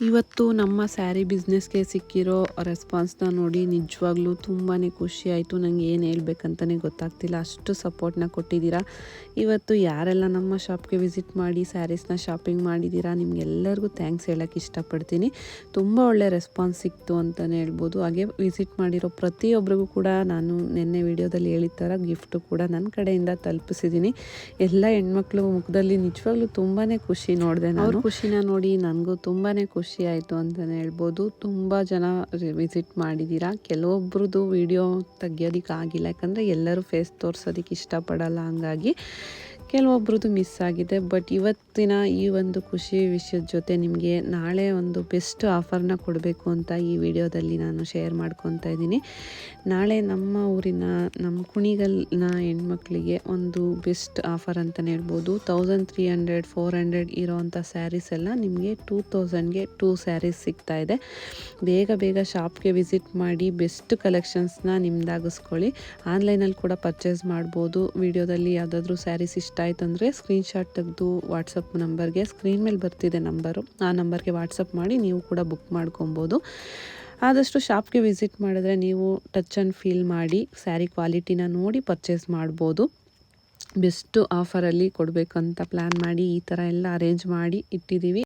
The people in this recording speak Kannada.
ಇವತ್ತು ನಮ್ಮ ಸ್ಯಾರಿ ಬಿಸ್ನೆಸ್ಗೆ ಸಿಕ್ಕಿರೋ ರೆಸ್ಪಾನ್ಸ್ನ ನೋಡಿ ನಿಜವಾಗ್ಲೂ ತುಂಬಾ ಖುಷಿ ಆಯಿತು. ನನಗೆ ಏನು ಹೇಳ್ಬೇಕಂತಲೇ ಗೊತ್ತಾಗ್ತಿಲ್ಲ, ಅಷ್ಟು ಸಪೋರ್ಟ್ನ ಕೊಟ್ಟಿದ್ದೀರಾ. ಇವತ್ತು ಯಾರೆಲ್ಲ ನಮ್ಮ ಶಾಪ್ಗೆ ವಿಸಿಟ್ ಮಾಡಿ ಸ್ಯಾರೀಸ್ನ ಶಾಪಿಂಗ್ ಮಾಡಿದ್ದೀರಾ ನಿಮಗೆಲ್ಲರಿಗೂ ಥ್ಯಾಂಕ್ಸ್ ಹೇಳೋಕ್ಕೆ ಇಷ್ಟಪಡ್ತೀನಿ. ತುಂಬ ಒಳ್ಳೆ ರೆಸ್ಪಾನ್ಸ್ ಸಿಕ್ತು ಅಂತಲೇ ಹೇಳ್ಬೋದು. ಹಾಗೆ ವಿಸಿಟ್ ಮಾಡಿರೋ ಪ್ರತಿಯೊಬ್ಬರಿಗೂ ಕೂಡ ನಾನು ನಿನ್ನೆ ವಿಡಿಯೋದಲ್ಲಿ ಹೇಳಿದ ಥರ ಗಿಫ್ಟು ಕೂಡ ನನ್ನ ಕಡೆಯಿಂದ ತಲುಪಿಸಿದ್ದೀನಿ. ಎಲ್ಲ ಹೆಣ್ಮಕ್ಳು ಮುಖದಲ್ಲಿ ನಿಜವಾಗ್ಲೂ ತುಂಬಾ ಖುಷಿ ನೋಡಿದೆ. ಅವ್ರ ಖುಷಿನ ನೋಡಿ ನನಗೂ ತುಂಬಾ ಖುಷಿ ಆಯಿತು ಅಂತಲೇ ಹೇಳ್ಬೋದು. ತುಂಬ ಜನ ವಿಸಿಟ್ ಮಾಡಿದ್ದೀರಾ. ಕೆಲವೊಬ್ರದ್ದು ವಿಡಿಯೋ ತೆಗಿಯೋದಕ್ಕಾಗಿಲ್ಲ, ಯಾಕಂದರೆ ಎಲ್ಲರೂ ಫೇಸ್ ತೋರಿಸೋದಕ್ಕೆ ಇಷ್ಟಪಡಲ್ಲ, ಹಂಗಾಗಿ ಕೆಲವೊಬ್ರದ್ದು ಮಿಸ್ ಆಗಿದೆ. ಬಟ್ ಇವತ್ತಿನ ಈ ಒಂದು ಖುಷಿ ವಿಷಯದ ಜೊತೆ ನಿಮಗೆ ನಾಳೆ ಒಂದು ಬೆಸ್ಟ್ ಆಫರ್ನ ಕೊಡಬೇಕು ಅಂತ ಈ ವಿಡಿಯೋದಲ್ಲಿ ನಾನು ಶೇರ್ ಮಾಡ್ಕೊತಾ ಇದ್ದೀನಿ. ನಾಳೆ ನಮ್ಮ ಊರಿನ ನಮ್ಮ ಕುಣಿಗಲ್ನ ಹೆಣ್ಮಕ್ಳಿಗೆ ಒಂದು ಬೆಸ್ಟ್ ಆಫರ್ ಅಂತಲೇ ಹೇಳ್ಬೋದು. 1300 400 ಇರೋವಂಥ ಸ್ಯಾರೀಸ್ ಎಲ್ಲ ನಿಮಗೆ 2000ಗೆ 2 ಸ್ಯಾರೀಸ್ ಸಿಗ್ತಾಯಿದೆ. ಬೇಗ ಶಾಪ್ಗೆ ವಿಸಿಟ್ ಮಾಡಿ ಬೆಸ್ಟ್ ಕಲೆಕ್ಷನ್ಸ್ನ ನಿಮ್ದಾಗಿಸ್ಕೊಳ್ಳಿ. ಆನ್ಲೈನಲ್ಲಿ ಕೂಡ ಪರ್ಚೇಸ್ ಮಾಡ್ಬೋದು. ವಿಡಿಯೋದಲ್ಲಿ ಯಾವುದಾದ್ರೂ ಸ್ಯಾರೀಸ್ ಇಷ್ಟ ಆಯ್ತು ಅಂದರೆ ಸ್ಕ್ರೀನ್ಶಾಟ್ ತೆಗೆದು ವಾಟ್ಸಪ್ ನಂಬರ್ಗೆ, ಸ್ಕ್ರೀನ್ ಮೇಲೆ ಬರ್ತಿದೆ ನಂಬರು, ಆ ನಂಬರ್ಗೆ ವಾಟ್ಸಪ್ ಮಾಡಿ ನೀವು ಕೂಡ ಬುಕ್ ಮಾಡ್ಕೊಬೋದು. ಆದಷ್ಟು ಶಾಪ್ಗೆ ವಿಸಿಟ್ ಮಾಡಿದ್ರೆ ನೀವು ಟಚ್ ಆ್ಯಂಡ್ ಫೀಲ್ ಮಾಡಿ ಸ್ಯಾರಿ ಕ್ವಾಲಿಟಿನ ನೋಡಿ ಪರ್ಚೇಸ್ ಮಾಡ್ಬೋದು. ಬೆಸ್ಟು ಆಫರಲ್ಲಿ ಕೊಡಬೇಕಂತ ಪ್ಲ್ಯಾನ್ ಮಾಡಿ ಈ ಥರ ಎಲ್ಲ ಅರೇಂಜ್ ಮಾಡಿ ಇಟ್ಟಿದ್ದೀವಿ.